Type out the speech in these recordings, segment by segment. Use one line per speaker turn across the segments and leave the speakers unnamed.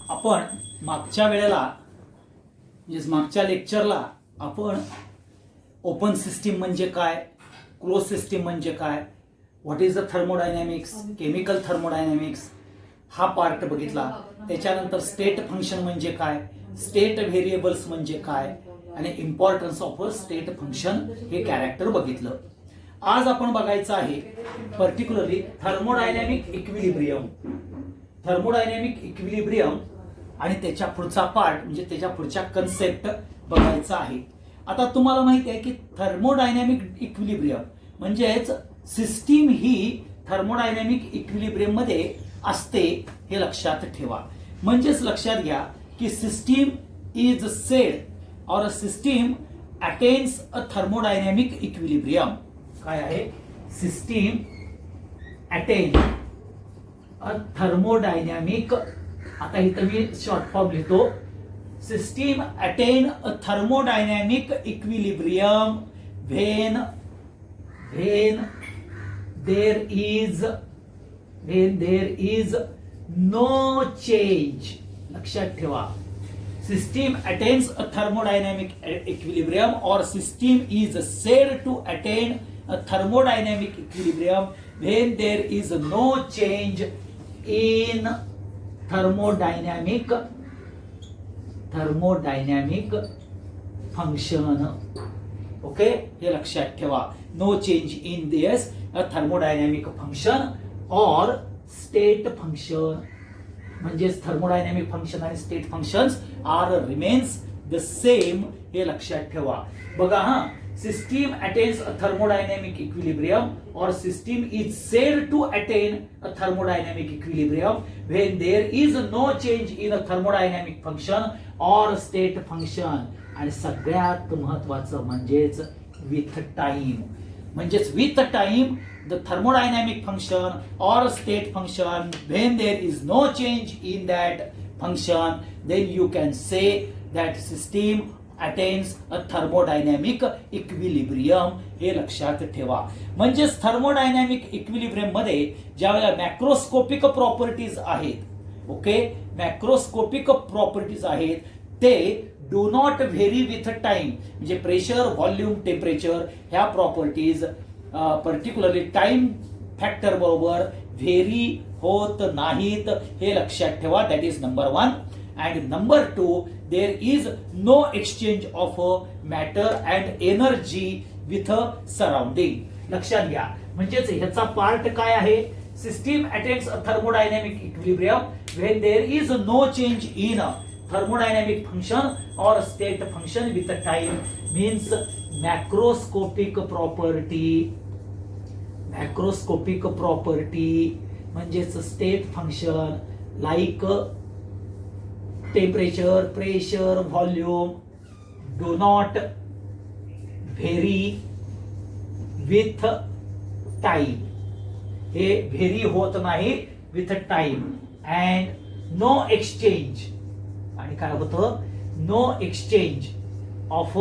आपण मागच्या वेळेला म्हणजे मागच्या लेक्चरला आपण ओपन सिस्टीम म्हणजे काय, क्लोज सिस्टीम म्हणजे काय, what is the thermodynamics, chemical thermodynamics हा पार्ट बघितला. त्याच्यानंतर स्टेट फंक्शन म्हणजे काय, स्टेट व्हेरिएबल्स म्हणजे काय आणि importance of a state function हे कॅरेक्टर बघितलं. आज आपण बघायचं आहे particularly thermodynamic equilibrium. Thermodynamic equilibrium आणि त्याच्या पुढचा पार्ट म्हणजे त्याच्या पुढच्या कन्सेप्ट बघायचा आहे. आता तुम्हाला माहिती आहे की थर्मोडायनॅमिक इक्विलिब्रियम म्हणजेच सिस्टीम ही थर्मोडायनॅमिक इक्विलिब्रियम मध्ये असते हे लक्षात ठेवा. म्हणजेच लक्षात घ्या की system is said or system attains a thermodynamic equilibrium. काय आहे, सिस्टीम अटेन अ थर्मोडायनॅमिक, आता इथं मी शॉर्ट फॉर्म लिहितो, system attain a thermodynamic equilibrium when there is no change. लक्षात ठेवा, system attains a thermodynamic equilibrium or system is said to attain a thermodynamic equilibrium when there is no change in thermodynamic function. Okay, हे लक्षात ठेवा. No change in this thermodynamic function or state function. म्हणजेच thermodynamic function आणि state functions are remains the same, हे लक्षात ठेवा. बघा हा, system attains a thermodynamic equilibrium or system is said to attain a thermodynamic equilibrium when there is no change in a thermodynamic function or state function. आणि सगळ्यात महत्वाचं म्हणजेच with time. म्हणजेच with time the thermodynamic function or state function, when there is no change in that function, then you can say that system attains a thermodynamic equilibrium. हे लक्षात ठेवा. म्हणजेच thermodynamic equilibrium मध्ये ज्या वेळेला मॅक्रोस्कोपिक प्रॉपर्टीज आहेत, okay, macroscopic properties आहेत, ते do not vary with time. म्हणजे प्रेशर, व्हॉल्यूम, टेम्परेचर ह्या प्रॉपर्टीज पर्टिक्युलरली टाइम फॅक्टर बरोबर व्हेरी होत नाहीत, हे लक्षात ठेवा. That is number 1. And number 2, there is no exchange of matter and energy with surrounding. लक्षात घ्या, म्हणजेच ह्याचा पार्ट काय आहे, system attains a thermodynamic equilibrium when there is no change in thermodynamic function or state function with time, means macroscopic property. macroscopic property म्हणजेच state function like temperature, pressure, volume do not vary with time. हे very होत नाही with time. and no exchange, आणि काय होतं, no exchange of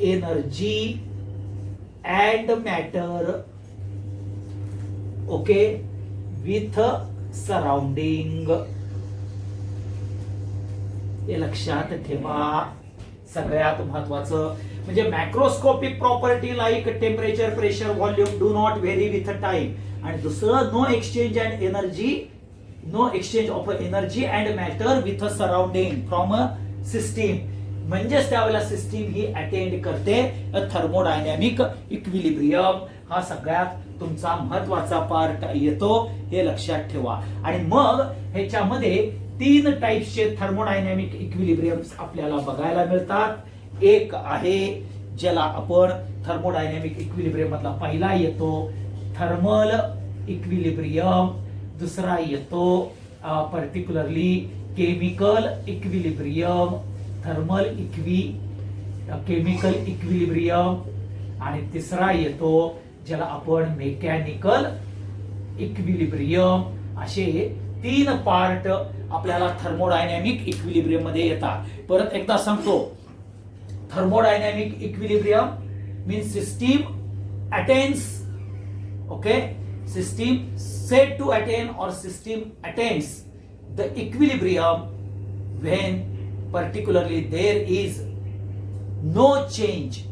energy and matter, okay, with surrounding. हे लक्षात ठेवा. सगळ्यात महत्वाचं म्हणजे macroscopic property like temperature, pressure, volume do not vary with time. आणि दुसरं, no exchange and energy, no exchange of energy and matter with surrounding from a system. म्हणजेच त्यावेळेला सिस्टीम ही अटेंड करते थर्मोडायनॅमिक इक्विलिब्रियम. हा सगळ्यात तुमचा महत्वाचा पार्ट येतो, हे लक्षात ठेवा. आणि मग ह्याच्यामध्ये 3 टाइप्सचे थर्मोडायनॅमिक इक्विलिब्रियम्स आपल्याला बघायला मिळतात. एक आहे ज्याला आपण थर्मोडायनॅमिक इक्विलिब्रियम मधला पहिला येतो थर्मल इक्विलिब्रियम, दुसरा येतो particularly chemical equilibrium, chemical equilibrium, आणि तिसरा येतो ज्याला आपण मेकॅनिकल इक्विलिब्रियम. असे 3 पार्ट आपल्याला थर्मोडायनॅमिक इक्विलिब्रियम मध्ये येतात. परत एकदा सांगतो, thermodynamic equilibrium means system attains, okay, system said to attain or system attains the equilibrium when particularly there is no change,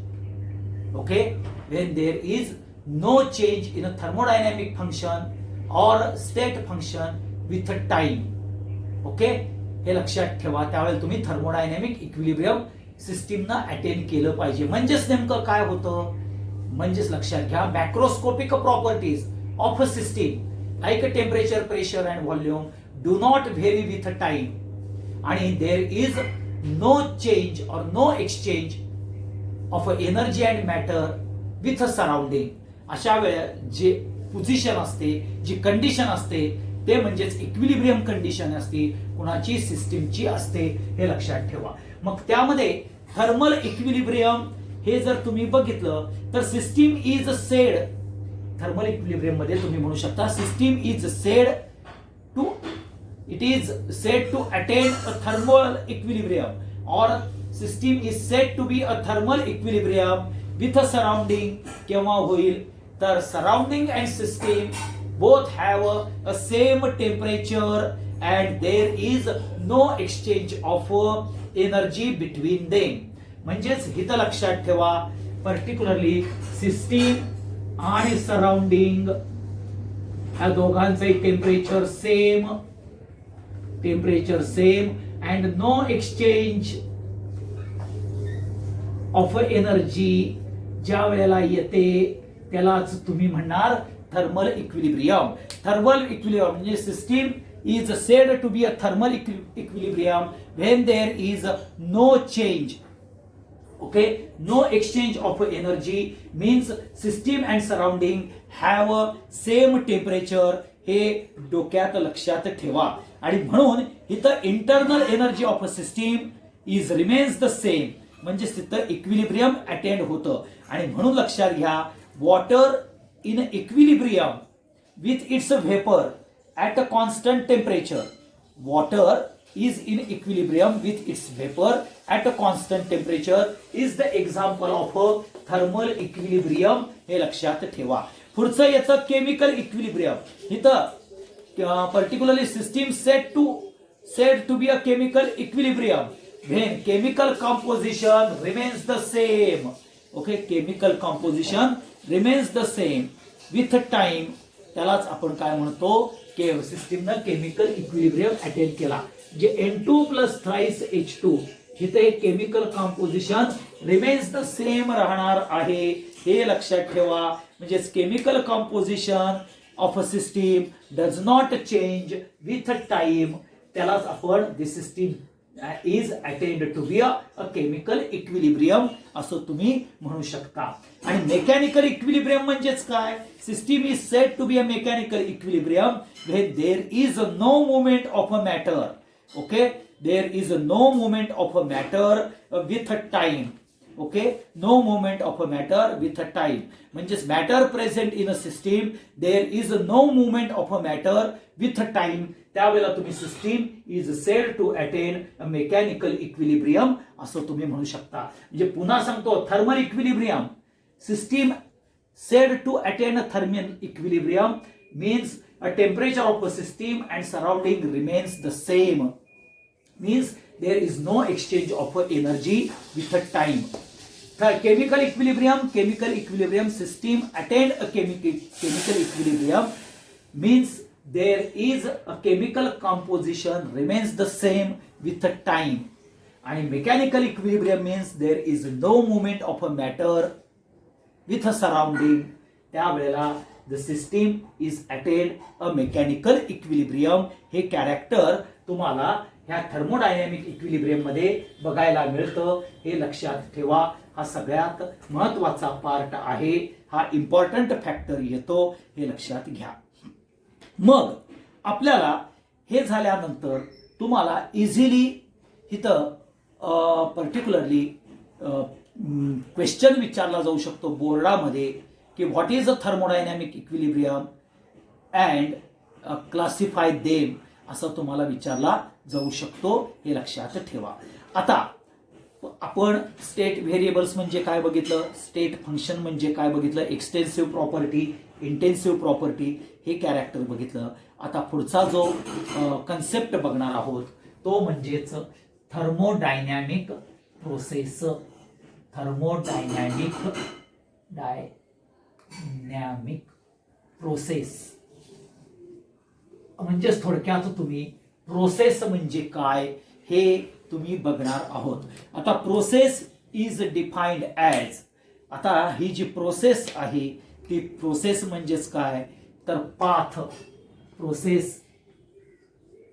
okay, when there is no change in a thermodynamic function or state function with a time, okay, हे लक्षात ठेवा. त्यावेळेला तुम्ही thermodynamic equilibrium सिस्टीमना attain केलं पाहिजे. म्हणजेच नेमकं काय होतं, म्हणजेच लक्षात घ्या, macroscopic properties of a system like temperature, pressure and volume do not vary with time आणि there is no change or no exchange of energy and matter with surrounding. अशा वेळेला जे पोझिशन असते, जी कंडिशन असते, ते म्हणजेच इक्विलिब्रियम कंडिशन असते, कुणाची, सिस्टीमची असते, हे लक्षात ठेवा. मग त्यामध्ये थर्मल इक्विलिब्रियम हे जर तुम्ही बघितलं तर system is said, thermal equilibrium मध्ये तुम्ही म्हणू शकता system is said to, it is said to attain a thermal equilibrium or system is said to be a thermal equilibrium with a surrounding. केव्हा होईल तर surrounding and system both have a same temperature and there is no exchange of energy between them. म्हणजेच हित लक्षात ठेवा, particularly system आणि surrounding ह्या दोघांचे temperature same and no exchange of energy ज्या वेळेला येते त्यालाच तुम्ही म्हणणार थर्मल इक्विलिब्रियम. थर्मल इक्विलिब्रियम म्हणजे system is said to be a thermal equilibrium when there is no change, okay, no exchange of energy means system and surrounding have same temperature. हे डोक्यात लक्षात ठेवा. आणि म्हणून इथं internal energy of a system is remains the same, म्हणजे तिथं equilibrium attend होतं. आणि म्हणून लक्षात घ्या, water in equilibrium with its vapor at a constant temperature. Water is in equilibrium with its vapor at a constant temperature is the example of a thermal equilibrium. हे लक्षात ठेवा. पुढचं येतं केमिकल इक्विलिब्रियम. इथं particularly system said to be a chemical equilibrium when chemical composition remains the same, okay, chemical composition remains the same with time. त्यालाच आपण काय म्हणतो की सिस्टीमनं केमिकल इक्विलिब्रियम अटेन केला. जे N2 प्लस थ्राइस H2 इथे chemical composition remains the same राहणार आहे, हे लक्षात ठेवा. म्हणजे chemical composition of a system does not change with time. त्यालाच आपण the system is attend to be a chemical equilibrium असं तुम्ही म्हणू शकता. आणि मेकॅनिकल इक्विलिब्रियम म्हणजेच काय, system is said to be a mechanical equilibrium when there is no movement of a matter, okay, there is no movement of a matter with time, okay, no movement of a matter with time. म्हणजेच matter present in a system, there is no movement of a matter with time. त्यावेळेला तुम्ही system is said to attain a mechanical equilibrium असं तुम्ही म्हणू शकता. म्हणजे पुन्हा सांगतो, thermal equilibrium, system said to attain a thermal equilibrium means a temperature of a system and surrounding remains the same, means there is no exchange of energy with time. Chemical equilibrium system attain a chemical equilibrium means there is a chemical composition remains the same with time. And mechanical equilibrium means there is no movement of a matter with a surrounding. त्यावेळेला the system is attained a mechanical equilibrium. हे character तुम्हाला ह्या thermodynamic equilibrium मध्ये बघायला मिळतं, हे लक्षात ठेवा. हा सगळ्यात महत्वाचा पार्ट आहे, हा इम्पॉर्टंट फॅक्टर येतो, हे लक्षात घ्या. मग आपल्याला हे झाल्यानंतर तुम्हाला इझिली इथं पर्टिक्युलरली क्वेश्चन विचारला जाऊ शकतो बोर्डामध्ये की what is a thermodynamic equilibrium and classify them, असं तुम्हाला विचारला जाऊ शकतो, हे लक्षात ठेवा. आता आपण स्टेट व्हेरिएबल्स म्हणजे काय बघितलं, स्टेट फंक्शन म्हणजे काय बघितलं, एक्सटेन्सिव्ह प्रॉपर्टी, इंटेन्सिव्ह प्रॉपर्टी, हे कॅरेक्टर बघितलं. आता पुढचा जो कन्सेप्ट बघणार आहोत तो म्हणजेच थर्मोडायनॅमिक प्रोसेस. थर्मोडायनॅमिक प्रोसेस म्हणजेच थोडक्यात तुम्ही प्रोसेस म्हणजे काय हे तुम्ही बघणार आहोत. आता प्रोसेस इज डिफाइंड ॲज, आता ही जी प्रोसेस आहे ती प्रोसेस म्हणजेच काय तर path. Process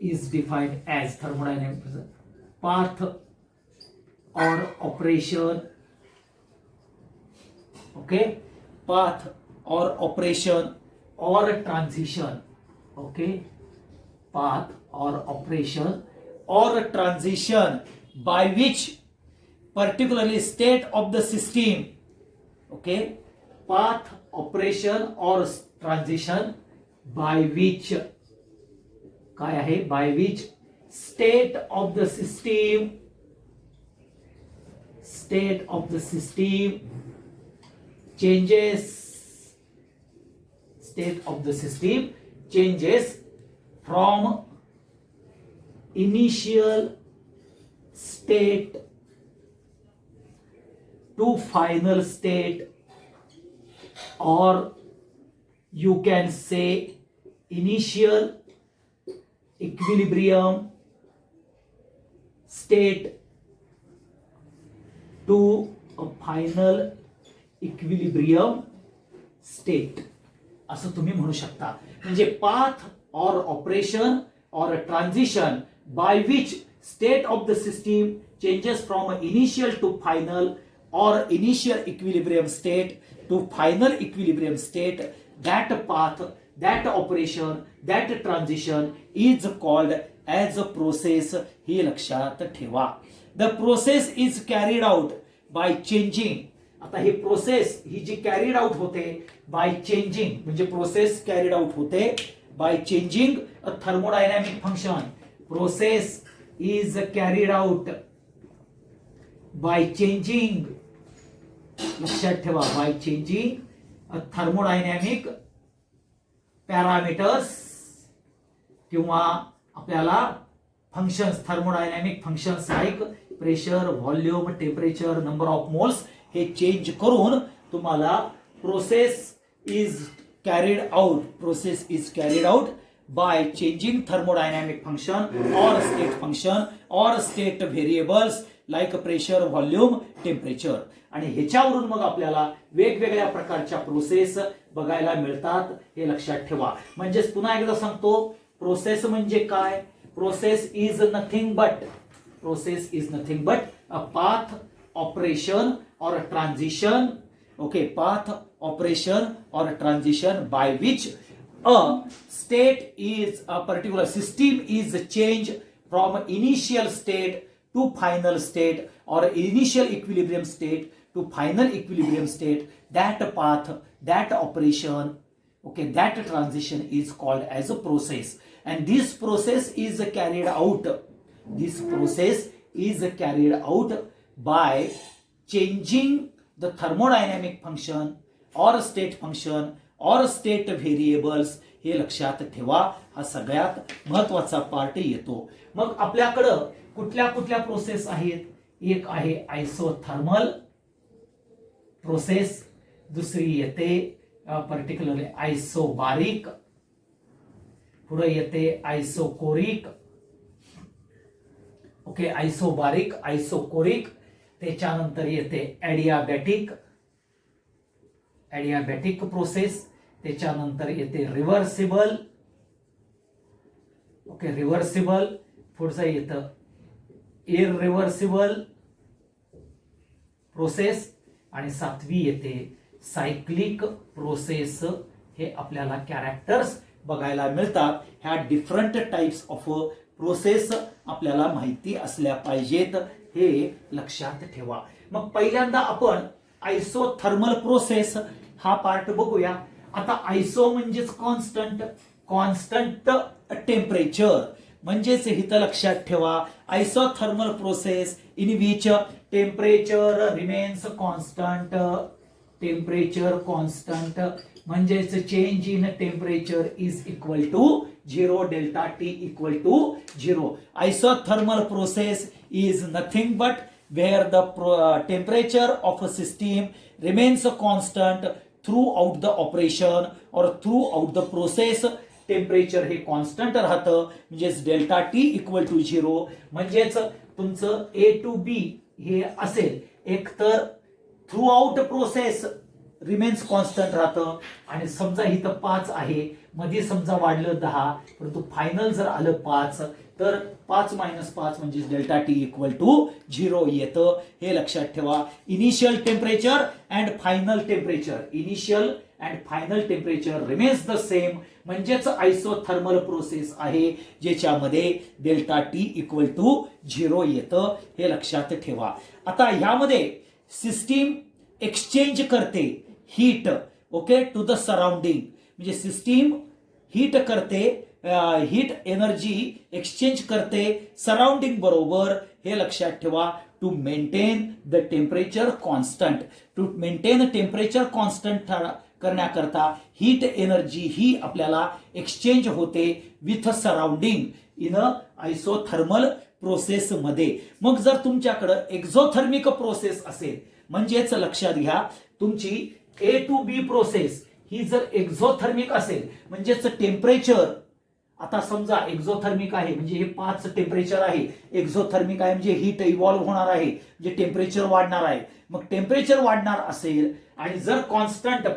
is defined as thermodynamic path or operation. Okay, path or operation or transition. Okay, path or operation or transition by which particularly state of the system. Okay, path, operation or transition by which काय आहे by which state of the system changes, state of the system changes from initial state to final state, or you can say initial equilibrium state to a final equilibrium state असं तुम्ही म्हणू शकता. म्हणजे path or operation or a transition by which state of the system changes from initial to final or initial equilibrium state to final equilibrium state, that path, that operation, that transition is called as a process. हे लक्षात ठेवा. The process is carried out by changing. आता ही process ही जी carried out होते by changing, म्हणजे process carried out होते by changing a thermodynamic function. Process is carried out by changing, लक्षात ठेवा, by changing a thermodynamic parameters किंवा आपल्याला functions, thermodynamic functions like pressure, volume, temperature, number of moles हे change करून तुम्हाला process is Process is carried out by changing thermodynamic function or state function or state variables like pressure, volume, temperature. आणि ह्याच्यावरून मग आपल्याला वेगवेगळ्या प्रकारच्या process बघायला मिळतात हे लक्षात ठेवा. म्हणजेच पुन्हा एकदा सांगतो, प्रोसेस म्हणजे काय. Process is nothing but a path, operation or transition. Okay, path, operation or transition by which a state is, a particular system is changed from initial state to final state or initial equilibrium state to final equilibrium state. That path, that operation, okay, that transition is called as a process. And this process is carried out by changing the thermodynamic function or state function or state variables. हे लक्षात ठेवा, हा सगळ्यात महत्वाचा part येतो. मग आपल्याकडं कुठल्या कुठल्या प्रोसेस आहेत. एक आहे आयसोथर्मल प्रोसेस, दुसरी येते पर्टिक्युलरली आयसोबारिक, पुढे येते आयसोकोरिक. ओके, आयसोबारिक, आयसोकोरिक, त्याच्यानंतर येते ॲडियाबॅटिक प्रोसेस, त्याच्यानंतर येते रिव्हर्सिबल. ओके, रिव्हर्सिबल, पुढचं येतं इररिव्हर्सिबल प्रोसेस, आणि सातवी येते सायक्लिक प्रोसेस. हे आपल्याला कॅरेक्टर्स बघायला मिळतात. ह्या डिफरंट टाइप्स ऑफ प्रोसेस आपल्याला माहिती असल्या पाहिजेत, हे लक्षात ठेवा. मग पहिल्यांदा आपण आयसोथर्मल प्रोसेस हा पार्ट बघूया. आता आयसो म्हणजेच कॉन्स्टंट टेम्परेचर, म्हणजेच इथं लक्षात ठेवा isothermal process in which temperature remains constant. Temperature constant म्हणजेच change in temperature is equal to 0 delta T equal to 0. Isothermal process is nothing but where the temperature of a system remains constant throughout the operation or throughout the process. Temperature हे constant राहतं म्हणजेच delta T equal to 0. म्हणजेच तुमचं ए to बी हे असेल एकतर through out process remains constant राहतं आणि समजा इथं 5 आहे मध्ये समजा वाढलं 10 परंतु फायनल जर आलं 5 तर 5 - 5 म्हणजे डेल्टा टी इक्वल टू 0 येतं. हे लक्षात ठेवा. Initial temperature and final temperature initial and final temperature remains the same म्हणजेच आयसोथर्मल प्रोसेस आहे ज्याच्यामध्ये डेल्टा टी इक्वल टू 0 येतं. हे लक्षात ठेवा. आता ह्यामध्ये सिस्टीम एक्सचेंज करते heat okay to the surrounding म्हणजे सिस्टीम हीट करते हीट एनर्जी एक्सचेंज करते सराउंडिंग बरोबर. हे लक्षात ठेवा. To maintain the temperature constant to maintain temperature constant करण्याकरता हीट एनर्जी ही आपल्याला एक्सचेंज होते with surrounding in a isothermal process मध्ये. मग जर तुमच्याकडे एक्झोथर्मिक प्रोसेस असेल म्हणजेच लक्षात घ्या तुमची ए टू बी प्रोसेस ही जर एक्झोथर्मिक असेल म्हणजेच टेम्परेचर आता समजा एक्झोथर्मिक आहे म्हणजे हे 5 टेम्परेचर आहे. एक्झोथर्मिक आहे म्हणजे हीट इव्हॉल्व्ह होणार आहे म्हणजे टेम्परेचर वाढणार आहे. मग टेम्परेचर वाढणार असेल आणि जर कॉन्स्टंट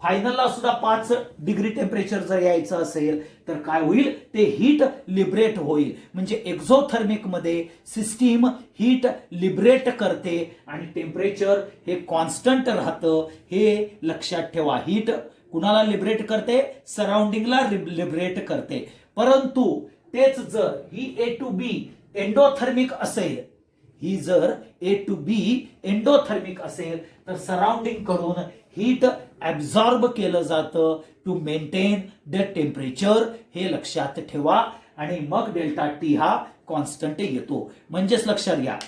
फायनलला सुद्धा 5 डिग्री टेम्परेचर जर यायचं असेल तर काय होईल ते हीट लिबरेट होईल. म्हणजे एक्झोथर्मिक मध्ये सिस्टीम हीट लिबरेट करते आणि टेम्परेचर हे कॉन्स्टंट राहतं. हे लक्षात ठेवा. हीट कुणाला लिबरेट करते सराउंडिंगला लिबरेट करते. परंतु तेच जर ही ए टू बी एंडोथर्मिक असेल ही जर ए टू बी एंडोथर्मिक असेल तर सराउंडिंग करून हीट ऍब्झॉर्ब केलं जातं टू मेंटेन द टेम्परेचर. हे लक्षात ठेवा. आणि मग डेल्टा टी हा कॉन्स्टंट येतो. म्हणजेच लक्षात घ्या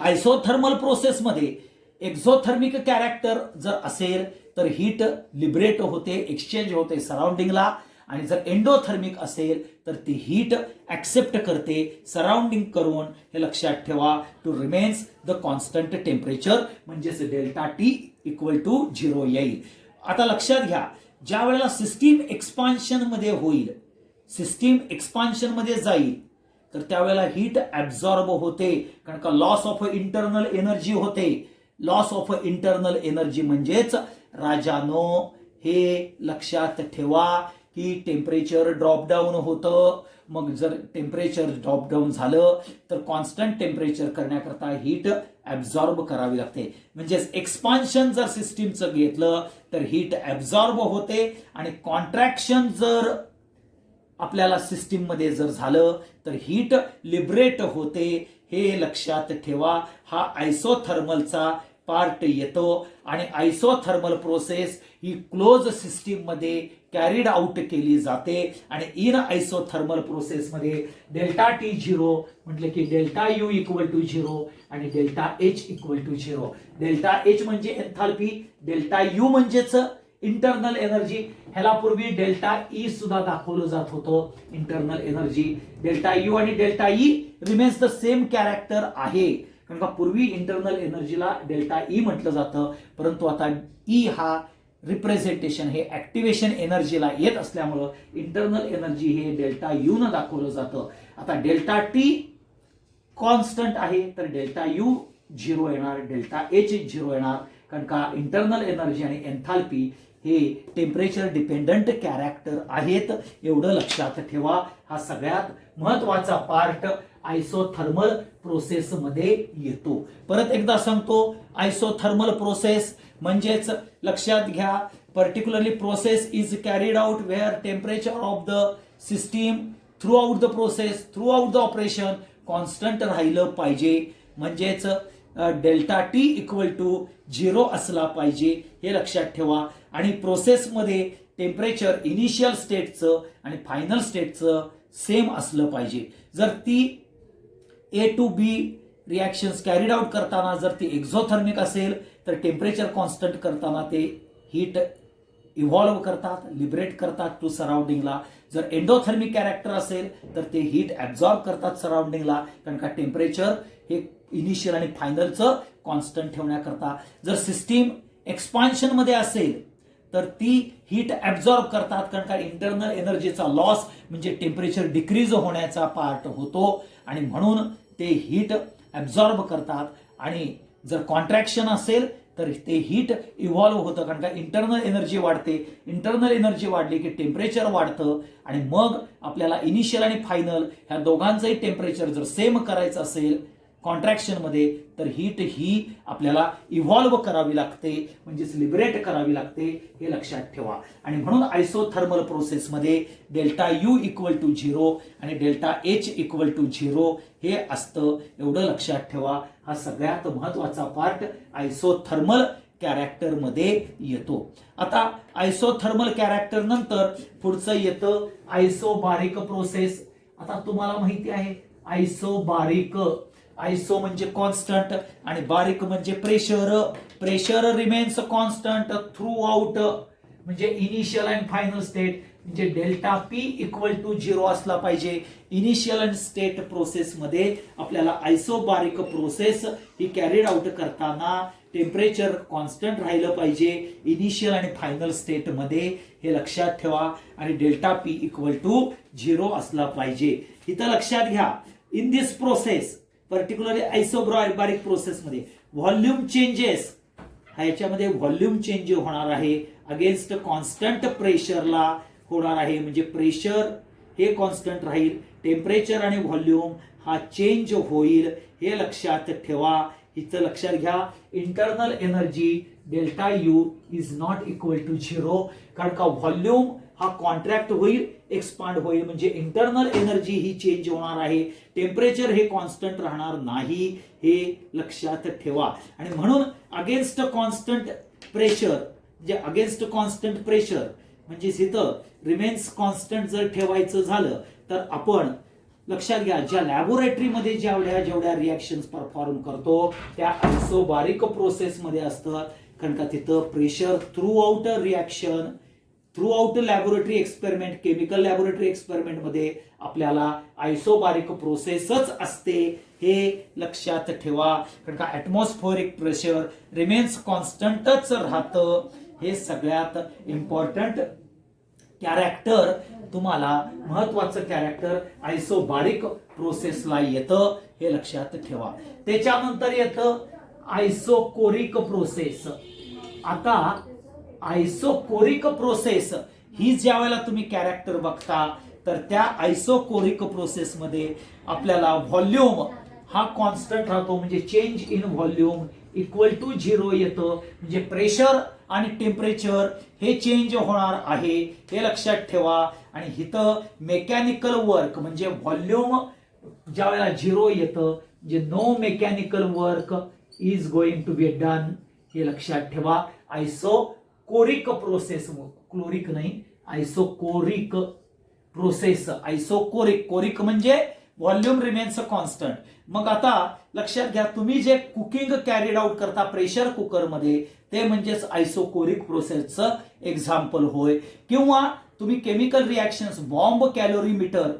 आयसोथर्मल प्रोसेसमध्ये एक्झोथर्मिक कॅरेक्टर जर असेल तर हीट लिबरेट होते एक्सचेंज होते सराउंडिंगला आणि जर एंडोथर्मिक असेल तर ती हीट ऍक्सेप्ट करते सराउंडिंग करून. हे लक्षात ठेवा. To remains the constant temperature म्हणजेच डेल्टा टी इक्वल टू 0 येईल. आता लक्षात घ्या ज्या वेळेला सिस्टीम एक्सपान्शन मध्ये होईल सिस्टीम एक्सपान्शन मध्ये जाईल तर त्यावेळेला हीट ऍब्झॉर्ब होते कारण का लॉस ऑफ इंटरनल एनर्जी होते. लॉस ऑफ इंटरनल एनर्जी म्हणजेच राजानो हे लक्षात ठेवा की टेम्परेचर ड्रॉप डाऊन होतं. मग जर टेम्परेचर ड्रॉप डाऊन झालं तर कॉन्स्टंट टेम्परेचर करण्याकरता हीट ऍब्झॉर्ब करावी लागते. म्हणजेच एक्सपान्शन जर सिस्टीमचं घेतलं तर हीट ऍब्झॉर्ब होते आणि कॉन्ट्रॅक्शन जर आपल्याला सिस्टीम मध्ये जर झालं तर हीट लिबरेट होते. हे लक्षात ठेवा. हा आयसोथर्मलचा पार्ट येतो आणि आयसोथर्मल प्रोसेस ही क्लोज सिस्टीम मध्ये कॅरीड आउट केली जाते आणि इन आयसोथर्मल प्रोसेस मध्ये डेल्टा टी 0 म्हटलं की डेल्टा यू इक्वल टू 0 आणि delta H equal to 0. Delta H म्हणजे एन्थाल्पी डेल्टा यू म्हणजेच इंटरनल एनर्जी. ह्याला पूर्वी डेल्टा ई सुद्धा दाखवलं जात होतं इंटरनल एनर्जी. डेल्टा यू आणि delta E remains the same character आहे कारण का पूर्वी इंटरनल एनर्जीला डेल्टा ई म्हटलं जातं परंतु आता ई हा रिप्रेझेंटेशन हे ऍक्टिव्हेशन एनर्जीला येत असल्यामुळं इंटरनल एनर्जी हे डेल्टा यू न दाखवलं जातं. आता डेल्टा टी कॉन्स्टंट आहे तर डेल्टा यू 0 येणार डेल्टा एच 0 येणार कारण का इंटरनल एनर्जी आणि एन्थाल्पी हे टेम्परेचर डिपेंडंट कॅरेक्टर आहेत. एवढं लक्षात ठेवा. हा सगळ्यात महत्वाचा पार्ट आयसोथर्मल प्रोसेस मध्ये येतो. परत एकदा सांगतो आयसोथर्मल प्रोसेस म्हणजेच लक्षात घ्या particularly process is carried out where temperature of the system throughout the process throughout the operation constant राहिलं पाहिजे. म्हणजेच डेल्टा टी इक्वल टू 0 असला पाहिजे. हे लक्षात ठेवा. आणि प्रोसेसमध्ये टेम्परेचर इनिशियल स्टेटचं आणि फायनल स्टेटचं सेम असलं पाहिजे. जर ती A to B reactions carried out करताना जर ती एक्झोथर्मिक असेल तर टेम्परेचर कॉन्स्टंट करताना ते हीट इव्हॉल्व्ह करतात लिबरेट करतात टू सराउंडिंगला. जर एंडोथर्मिक कॅरेक्टर असेल तर ते हीट ऍब्झॉर्ब करतात सराउंडिंगला, कारण का टेम्परेचर हे इनिशियल आणि फायनलचं कॉन्स्टंट ठेवण्याकरता. जर सिस्टीम एक्सपान्शन मध्ये असेल तर ती हीट ऍब्झॉर्ब करतात, कारण का इंटरनल एनर्जीचा लॉस म्हणजे टेम्परेचर डिक्रीज होण्याचा पार्ट होतो आणि म्हणून ते हीट ऍब्झॉर्ब करतात. आणि जर कॉन्ट्रॅक्शन असेल तर ते हीट इव्हॉल्व्ह होतं, कारण का इंटरनल एनर्जी वाढते. इंटरनल एनर्जी वाढली की टेम्परेचर वाढतं आणि मग आपल्याला इनिशियल आणि फायनल ह्या दोघांचंही टेम्परेचर जर सेम करायचं असेल कॉन्ट्रॅक्शन मध्ये तर हीट ही आपल्याला इव्हॉल्व्ह करावी लागते, म्हणजेच लिबरेट करावी लागते, हे लक्षात ठेवा. आणि म्हणून आयसोथर्मल प्रोसेसमध्ये डेल्टा यू इक्वल टू 0 आणि डेल्टा एच इक्वल टू 0 हे असतं, एवढं लक्षात ठेवा. हा सगळ्यात महत्वाचा पार्ट आयसोथर्मल कॅरेक्टर मध्ये येतो. आता आयसोथर्मल कॅरेक्टर नंतर पुढचं येतं आयसोबारिक प्रोसेस. आता तुम्हाला माहिती आहे आयसोबारिक, आयसो म्हणजे कॉन्स्टंट आणि बारिक म्हणजे pressure. Pressure remains constant through out, म्हणजे इनिशियल अँड फायनल स्टेट, म्हणजे डेल्टा पी इक्वल टू 0 असला पाहिजे. इनिशियल अँड स्टेट प्रोसेस मध्ये आपल्याला आयसोबारिक प्रोसेस ही कॅरीड आउट करताना टेम्परेचर कॉन्स्टंट राहिलं पाहिजे इनिशियल आणि फायनल स्टेट मध्ये, हे लक्षात ठेवा. आणि डेल्टा पी इक्वल टू 0 असला पाहिजे. इथं लक्षात घ्या, in this process particularly isobaric process मध्ये व्हॉल्यूम चेंजेस, ह्याच्यामध्ये व्हॉल्यूम चेंज होणार आहे अगेन्स्ट कॉन्स्टंट प्रेशरला होणार आहे, म्हणजे प्रेशर हे कॉन्स्टंट राहील, टेम्परेचर आणि व्हॉल्यूम हा चेंज होईल, हे लक्षात ठेवा. इथं लक्षात घ्या internal energy delta U is not equal to 0, कारण का व्हॉल्यूम हा कॉन्ट्रॅक्ट होईल, एक्सपांड होईल, म्हणजे इंटरनल एनर्जी ही चेंज होणार आहे, टेम्परेचर हे कॉन्स्टंट राहणार नाही, हे लक्षात ठेवा. आणि म्हणून अगेन्स्ट कॉन्स्टंट प्रेशर, म्हणजे अगेन्स्ट कॉन्स्टंट प्रेशर म्हणजे इथं रिमेन्स कॉन्स्टंट जर ठेवायचं झालं तर आपण लक्षात घ्या ज्या लॅबोरेटरीमध्ये जेवढ्या रिॲक्शन्स परफॉर्म करतो त्या आयसोबारिक प्रोसेसमध्ये असतात, कारण का तिथं pressure through out reaction, through out laboratory experiment, chemical laboratory experiment मध्ये आपल्याला आयसोबारिक प्रोसेसच असते, हे लक्षात ठेवा. कारण का ऍटमॉस्फेरिक प्रेशर रिमेन्स कॉन्स्टंटच राहतं, हे सगळ्यात इम्पॉर्टंट कॅरेक्टर, तुम्हाला महत्वाचं कॅरेक्टर आयसोबारिक प्रोसेसला येतं, हे लक्षात ठेवा. त्याच्यानंतर येतं आयसोकोरिक प्रोसेस. आता आयसोकोरिक प्रोसेस ही ज्या वेळेला तुम्ही कॅरेक्टर बघता तर त्या आयसोकोरिक प्रोसेस मध्ये आपल्याला व्हॉल्यूम हा कॉन्स्टंट राहतो, म्हणजे change in volume equal to 0 येतं, म्हणजे प्रेशर आणि टेम्परेचर हे चेंज होणार आहे, हे लक्षात ठेवा. आणि इथं मेकॅनिकल वर्क म्हणजे व्हॉल्यूम ज्या वेळेला 0 येतं म्हणजे no mechanical work is going to be done, हे लक्षात ठेवा. आयसोकोरिक प्रोसेस, क्लोरिक नाही, आयसोकोरिक प्रोसेस, आयसोकोरिक, कोरिक म्हणजे व्हॉल्यूम रिमेन्स कॉन्स्टंट. मग आता लक्षात घ्या तुम्ही जे कुकिंग कॅरीड आउट करता प्रेशर कुकर मध्ये ते म्हणजेच आयसोकोरिक प्रोसेसचं एक्झाम्पल होय. किंवा तुम्ही केमिकल रिॲक्शन्स बॉम्ब कॅलोरीमीटर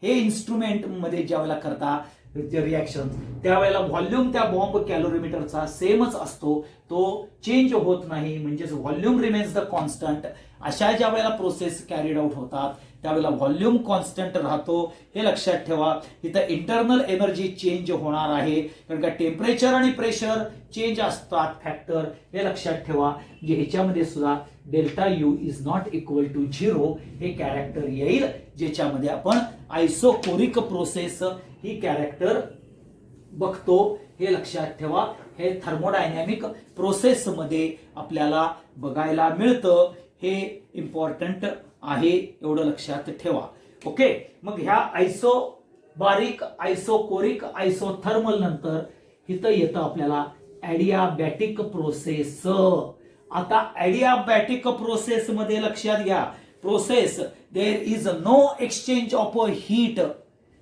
हे इन्स्ट्रुमेंट मध्ये ज्यावेळेला करता रिॲक्शन त्यावेळेला व्हॉल्यूम त्या बॉम्ब कॅलोरीमीटरचा सेमच असतो, तो चेंज होत नाही, म्हणजेच व्हॉल्यूम रिमेन्स द कॉन्स्टंट. अशा ज्या वेळेला प्रोसेस कॅरीड आउट होतात त्यावेळेला व्हॉल्यूम कॉन्स्टंट राहतो, हे लक्षात ठेवा. इथं इंटरनल एनर्जी चेंज होणार आहे, कारण का टेम्परेचर आणि प्रेशर चेंज असतात फॅक्टर, हे लक्षात ठेवा. म्हणजे ह्याच्यामध्ये सुद्धा delta U is not equal to 0 हे कॅरेक्टर येईल, ज्याच्यामध्ये आपण आयसोकोरिक प्रोसेस ही कॅरेक्टर बघतो, हे लक्षात ठेवा. हे थर्मोडायनॅमिक प्रोसेस मध्ये आपल्याला बघायला मिळतं, हे इम्पॉर्टंट आहे, एवढं लक्षात ठेवा. ओके, मग ह्या आयसोबारिक, आयसोकोरिक, आयसोथर्मल नंतर इथं येतं आपल्याला ॲडियाबॅटिक प्रोसेस. आता ॲडियाबॅटिक प्रोसेस मध्ये लक्षात घ्या process there is no exchange of a heat,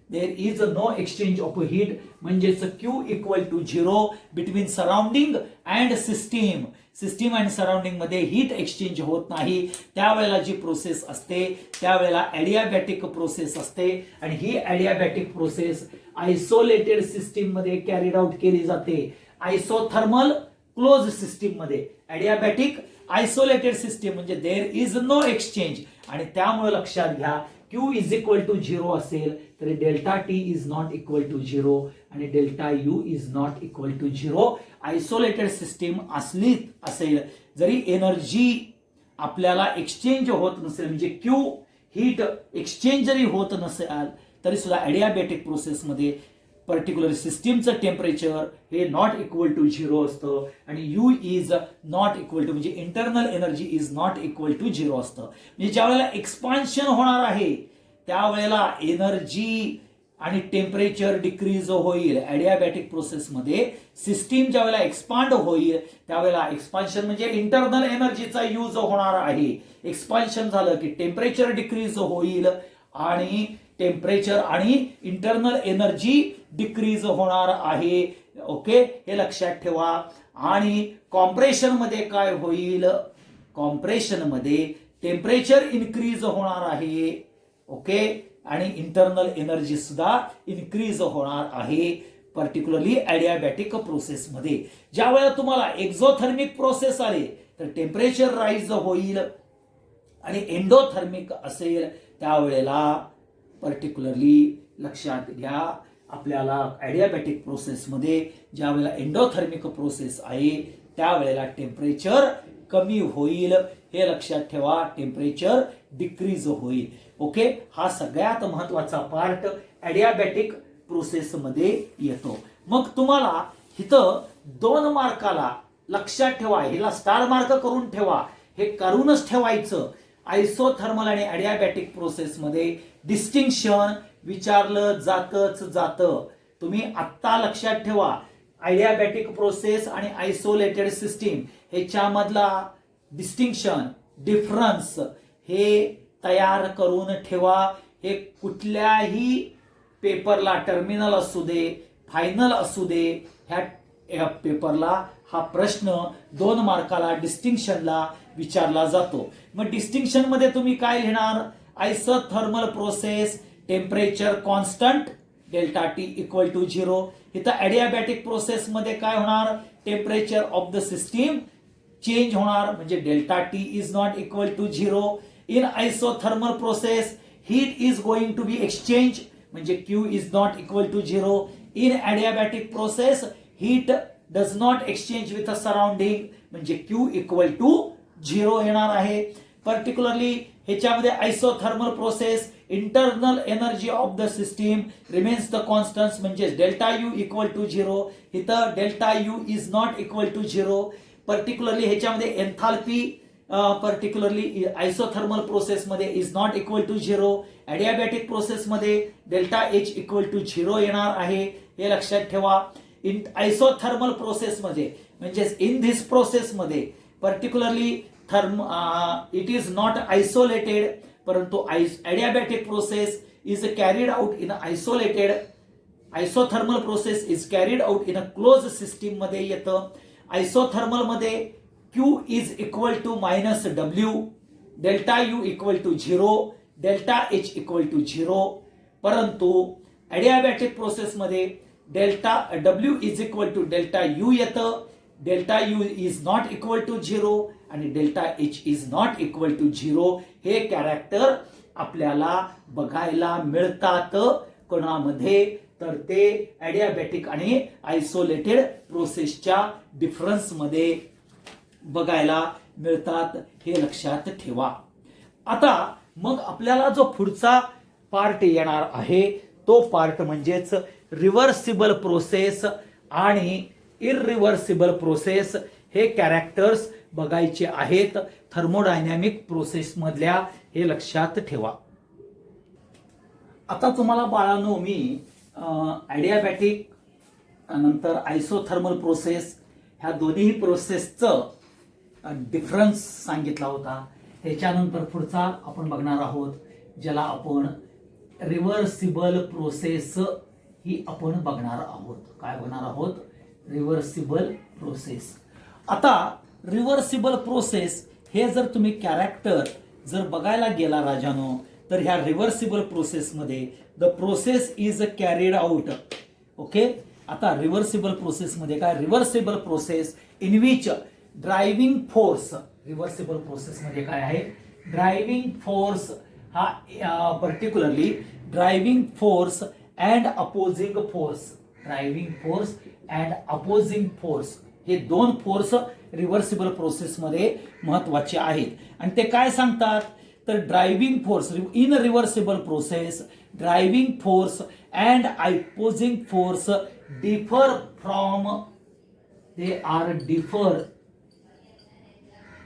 there is no exchange of heat, म्हणजेच Q equal to 0 between surrounding and system. System आणि सराउंडिंग मध्ये हीट एक्सचेंज होत नाही, त्यावेळेला जी प्रोसेस असते त्यावेळेला ॲडियाबॅटिक प्रोसेस असते. आणि ही ॲडियाबॅटिक प्रोसेस आयसोलेटेड सिस्टीम मध्ये कॅरीड आउट केली जाते. आयसोथर्मल क्लोज सिस्टीम मध्ये. ॲडियाबॅटिक आयसोलेटेड सिस्टीम म्हणजे देर इज नो एक्सचेंज, आणि त्यामुळे लक्षात घ्या Q इज इक्वल टू 0 असेल तर delta T is not equal to 0 आणि delta U is not equal to 0. Isolated system असली असेल जरी एनर्जी आपल्याला एक्सचेंज होत नसेल, म्हणजे Q हीट एक्सचेंज जरी होत नसेल तरी सुद्धा ॲडियाबॅटिक प्रोसेसमध्ये पर्टिक्युलर सिस्टीमचं टेम्परेचर हे नॉट इक्वल टू 0 असतं आणि U is not equal to, म्हणजे internal energy is not equal to 0 असतं. म्हणजे ज्या वेळेला एक्सपान्शन होणार आहे त्यावेळेला एनर्जी आणि टेम्परेचर डिक्रीज होईल. ॲडियाबॅटिक प्रोसेसमध्ये सिस्टीम ज्या वेळेला एक्सपांड होईल त्यावेळेला एक्सपान्शन म्हणजे इंटरनल एनर्जीचा यूज होणार आहे. एक्सपान्शन झालं की टेम्परेचर डिक्रीज होईल आणि टेम्परेचर आणि इंटरनल एनर्जी डिक्रीज होणार आहे. ओके, हे लक्षात ठेवा. आणि कॉम्प्रेशन मध्ये काय होईल, कॉम्प्रेशन मध्ये टेम्परेचर इन्क्रीज होणार आहे. ओके, आणि इंटरनल एनर्जी सुद्धा इन्क्रीज होणार आहे, पर्टिक्युलरली ॲडियाबॅटिक प्रोसेस मध्ये. ज्या वेळेला तुम्हाला एक्झोथर्मिक प्रोसेस आले तर टेम्परेचर राईज होईल, आणि एंडोथर्मिक असेल त्यावेळेला पर्टिक्युलरली लक्षात घ्या आपल्याला ॲडियाबॅटिक प्रोसेसमध्ये ज्या वेळेला एंडोथर्मिक प्रोसेस आहे त्यावेळेला टेम्परेचर कमी होईल, हे लक्षात ठेवा. टेम्परेचर डिक्रीज होईल. ओके, हा सगळ्यात महत्वाचा पार्ट ॲडियाबॅटिक प्रोसेसमध्ये येतो. मग तुम्हाला इथं 2 मार्काला लक्षात ठेवा, हिला स्टार मार्क करून ठेवा, हे करूनच ठेवायचं. आयसोथर्मल आणि ॲडियाबॅटिक प्रोसेसमध्ये डिस्टिंक्शन विचारलं जातं. तुम्ही आत्ता लक्षात ठेवा, ॲडियाबॅटिक प्रोसेस आणि आयसोलेटेड सिस्टीम ह्याच्यामधला डिस्टिंक्शन डिफरन्स हे तयार करून ठेवा. हे कुठल्याही पेपरला, टर्मिनल असू दे, फायनल असू दे, ह्या पेपरला हा प्रश्न 2 मार्काला डिस्टिंक्शनला विचारला जातो. मग डिस्टिंक्शन मध्ये तुम्ही काय लिहिणार, isothermal process temperature constant delta T equal to 0. इथं ॲडियाबॅटिक प्रोसेस मध्ये काय होणार, temperature of the system change होणार, म्हणजे delta T is not equal to 0. In isothermal process heat is going to be exchange, म्हणजे Q is not equal to 0. In adiabatic process heat does not exchange with a surrounding, म्हणजे Q equal to 0 येणार आहे. Particularly ह्याच्यामध्ये isothermal process internal energy of the system remains the constant, म्हणजे delta U equal to 0. इथं delta U is not equal to 0. Particularly ह्याच्यामध्ये enthalpy particularly isothermal प्रोसेसमध्ये is not equal to 0. Adiabatic प्रोसेसमध्ये delta H equal to 0 येणार आहे, हे लक्षात ठेवा. इन आयसोथर्मल प्रोसेसमध्ये म्हणजे इन धिस प्रोसेसमध्ये particularly it is not isolated, परंतु adiabatic process is carried out in isolated. Isothermal process is carried out in a close system मध्ये येतं. आयसोथर्मल मध्ये Q is equal to -W, delta U equal to 0, delta H equal to 0. परंतु adiabatic प्रोसेसमध्ये delta W is equal to delta U येतं, delta U is not equal to 0 आणि delta H is not equal to 0. हे character आपल्याला बघायला मिळतात कोणामध्ये, तर ते ॲडियाबॅटिक आणि आयसोलेटेड प्रोसेसच्या डिफरन्स मध्ये बघायला मिळतात, हे लक्षात ठेवा. आता मग आपल्याला जो पुढचा पार्ट येणार आहे तो पार्ट म्हणजेच रिव्हर्सिबल प्रोसेस आणि इररिव्हर्सिबल प्रोसेस. हे कॅरेक्टर्स बघायचे आहेत थर्मोडायनॅमिक प्रोसेस मधल्या, हे लक्षात ठेवा. आता तुम्हाला बाळांनो मी ॲडियाबॅटिक नंतर आयसोथर्मल प्रोसेस ह्या दोन्ही प्रोसेसचं डिफरन्स सांगितला होता. त्याच्यानंतर पुढचा आपण बघणार आहोत ज्याला आपण रिव्हर्सिबल प्रोसेस ही आपण बघणार आहोत. काय बघणार आहोत? Reversible process. आता रिव्हर्सिबल प्रोसेस हे जर तुम्ही कॅरेक्टर जर बघायला गेला राजानो, तर ह्या रिव्हर्सिबल प्रोसेसमध्ये the process is carried out. Okay, आता रिव्हर्सिबल प्रोसेसमध्ये काय? Reversible process in which driving force, reversible प्रोसेसमध्ये काय आहे? ड्रायव्हिंग फोर्स हा particularly driving force and opposing force, driving force and opposing force हे दोन फोर्स रिव्हर्सिबल प्रोसेसमध्ये महत्वाचे आहेत. आणि ते काय सांगतात? तर driving force in reversible process, driving force and opposing force differ from, they are differ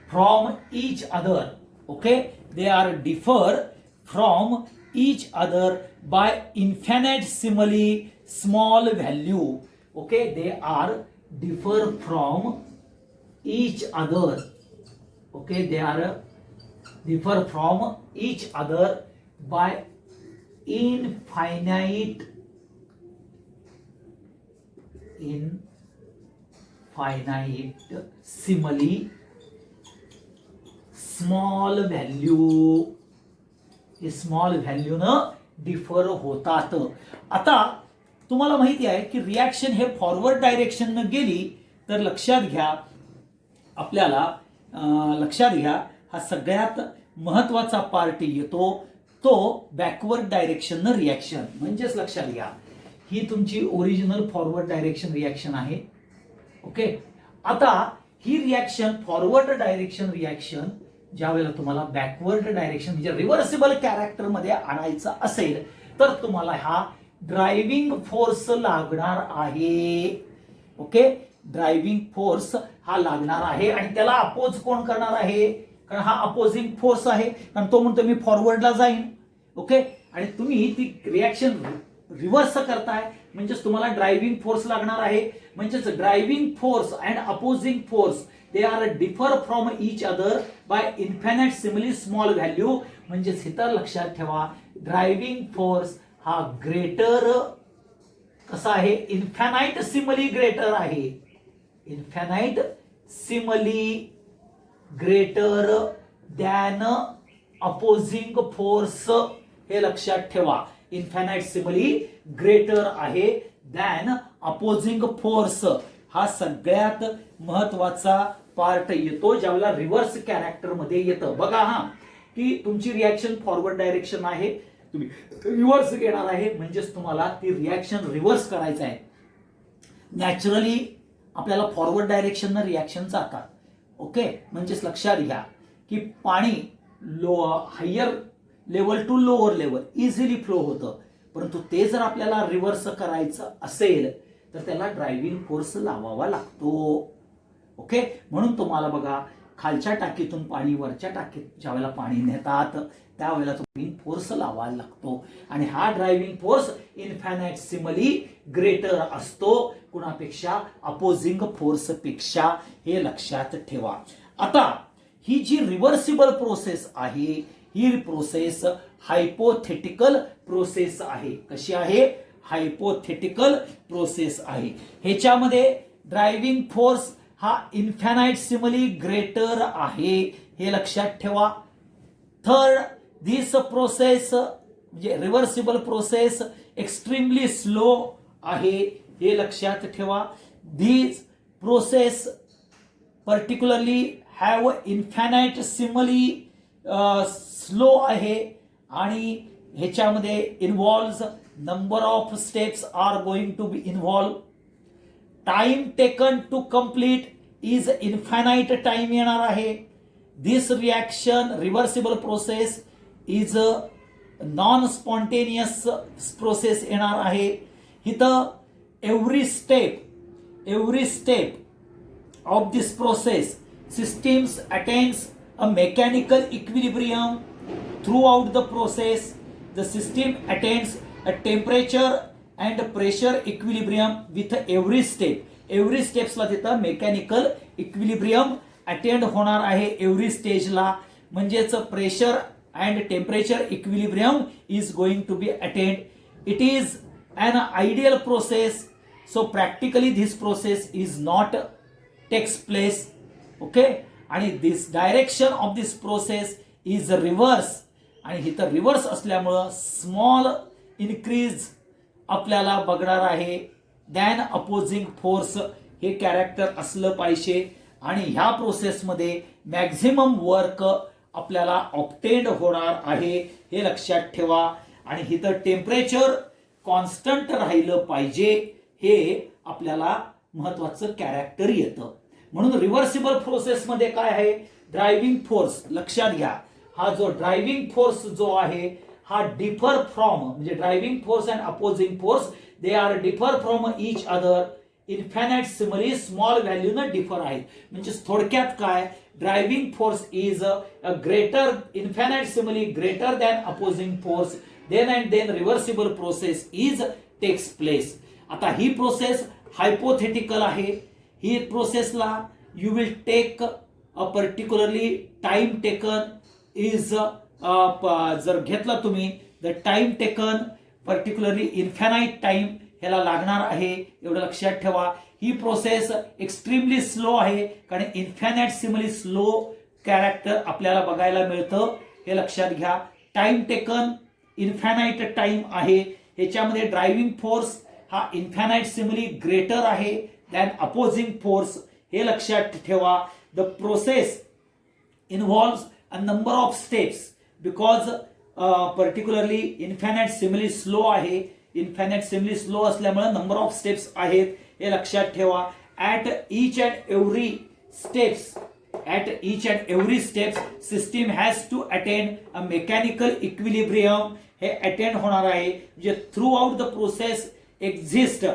from each other. Okay, they are differ from each other by infinitesimally small value. Okay, they are differ from each other. Okay, they are differ from each other by infinitesimally small value, हे small value न differ होतात. आता तुम्हाला माहिती आहे की reaction हे forward direction न गेली तर लक्षात घ्या, आपल्याला लक्षात घ्या हा सगळ्यात महत्वाचा पार्ट येतो तो बॅकवर्ड डायरेक्शन न रिॲक्शन. म्हणजेच लक्षात घ्या ही तुमची ओरिजिनल फॉरवर्ड डायरेक्शन रिॲक्शन आहे. ओके, आता ही रिॲक्शन फॉरवर्ड डायरेक्शन रिॲक्शन ज्या वेळेला तुम्हाला बॅकवर्ड डायरेक्शन म्हणजे रिव्हर्सिबल कॅरेक्टर मध्ये आणायचं असेल तर तुम्हाला हा ड्रायव्हिंग फोर्स लागणार आहे. ओके, ड्रायव्हिंग फोर्स हा लागणार आहे आणि त्याला अपोज कोण करणार आहे? कारण हा अपोजिंग फोर्स आहे, कारण तो म्हणतो मी फॉरवर्डला जाईन. ओके, आणि तुम्ही ती रिॲक्शन रिव्हर्स करताय म्हणजेच तुम्हाला ड्रायव्हिंग फोर्स लागणार आहे. म्हणजेच driving force and opposing force they are differ from each other by infinitesimally small value. म्हणजेच हे तर लक्षात ठेवा ड्रायव्हिंग फोर्स हा ग्रेटर कसा आहे? इन्फिनिटेसिमली ग्रेटर आहे. इन्फिनिटेसिमली ग्रेटर दॅन अपोजिंग फोर्स, हे लक्षात ठेवा. इन्फिनिटेसिमली ग्रेटर आहे दॅन अपोजिंग फोर्स. हा सगळ्यात महत्वाचा पार्ट येतो ज्यावेळेला रिव्हर्स कॅरेक्टर मध्ये येतं. बघा हा की तुमची रिॲक्शन फॉरवर्ड डायरेक्शन आहे, तुम्ही रिव्हर्स घेणार आहे म्हणजेच तुम्हाला ती रिॲक्शन रिव्हर्स करायचं आहे. नॅचरली आपल्याला फॉरवर्ड डायरेक्शन रिॲक्शन जातात. ओके, म्हणजेच लक्षात घ्या की पाणी higher level to lower level easily flow होतं, परंतु ते जर आपल्याला रिव्हर्स करायचं असेल तर त्याला ड्रायव्हिंग फोर्स लावावा लागतो. ओके, म्हणून तुम्हाला बघा खालच्या टाकीतून पाणी वरच्या टाकीत ज्यावेळेला पाणी नेतात त्यावेळेला तुम्ही फोर्स लावायला लागतो आणि हा ड्रायव्हिंग फोर्स इन्फिनिटेसिमली ग्रेटर असतो कुणापेक्षा? अपोजिंग फोर्स पेक्षा. हे लक्षात ठेवा. आता ही जी रिव्हर्सिबल प्रोसेस आहे ही प्रोसेस हायपोथेटिकल प्रोसेस आहे. कशी आहे? हायपोथेटिकल प्रोसेस आहे. ह्याच्यामध्ये ड्रायव्हिंग फोर्स हा इन्फिनिटेसिमली ग्रेटर आहे, हे लक्षात ठेवा. थर्ड, दिस प्रोसेस म्हणजे रिव्हर्सिबल प्रोसेस एक्स्ट्रीमली स्लो आहे, हे लक्षात ठेवा. This process particularly have infinitesimally slow आहे आणि ह्याच्यामध्ये involves number of steps are going to be involved. Time taken to complete is infinite time येणार आहे. This reaction reversible process is non spontaneous process येणार आहे. इथं every step of this process systems attains a mechanical equilibrium. Throughout the process the system attains a temperature and pressure equilibrium with every steps ला तिथं mechanical equilibrium attend होणार आहे every स्टेजला. म्हणजेच pressure and temperature equilibrium is going to be attained. It is an ideal process. So practically this process is not takes place. Okay, आणि this direction of this process is reverse. आणि इथं reverse असल्यामुळं small increase आपल्याला बघणार आहे than opposing force हे character असलं पाहिजे. आणि ह्या प्रोसेसमध्ये मॅक्झिमम वर्क आपल्याला ऑब्टेन्ड होणार आहे हे लक्षात ठेवा. आणि इथं टेम्परेचर कॉन्स्टंट राहिलं पाहिजे हे आपल्याला महत्वाचं कॅरेक्टर येतं. म्हणून रिव्हर्सिबल प्रोसेसमध्ये काय आहे, ड्रायव्हिंग फोर्स लक्षात घ्या. हा जो ड्रायव्हिंग फोर्स जो आहे हा डिफर फ्रॉम, म्हणजे driving force and opposing force they are differ from each other infinitesimally small value न डिफर आहेत. म्हणजे थोडक्यात काय, driving force is a greater infinitesimally greater than opposing force, then and then reversible process is takes place. आता ही process hypothetical आहे. ही प्रोसेसला you will take a particularly time taken is जर घेतला तुम्ही the time taken particularly infinite time ह्याला लागणार आहे, एवढं लक्षात ठेवा. ही प्रोसेस एक्स्ट्रीमली स्लो आहे कारण इन्फिनिटेसिमली स्लो कॅरेक्टर आपल्याला बघायला मिळतं, हे लक्षात घ्या. टाइम टेकन इन्फिनाइट टाइम आहे. ह्याच्यामध्ये ड्रायव्हिंग फोर्स हा इन्फिनिटेसिमली ग्रेटर आहे दॅन अपोजिंग फोर्स, हे लक्षात ठेवा. The process involves a number of steps because particularly infinitesimally slow आहे. infinitesimally slow असल्यामुळे नंबर ऑफ स्टेप्स आहेत, हे लक्षात ठेवा. at each and every steps system has to attain a mechanical equilibrium, हे अटेंड होणार आहे. म्हणजे through out the process exist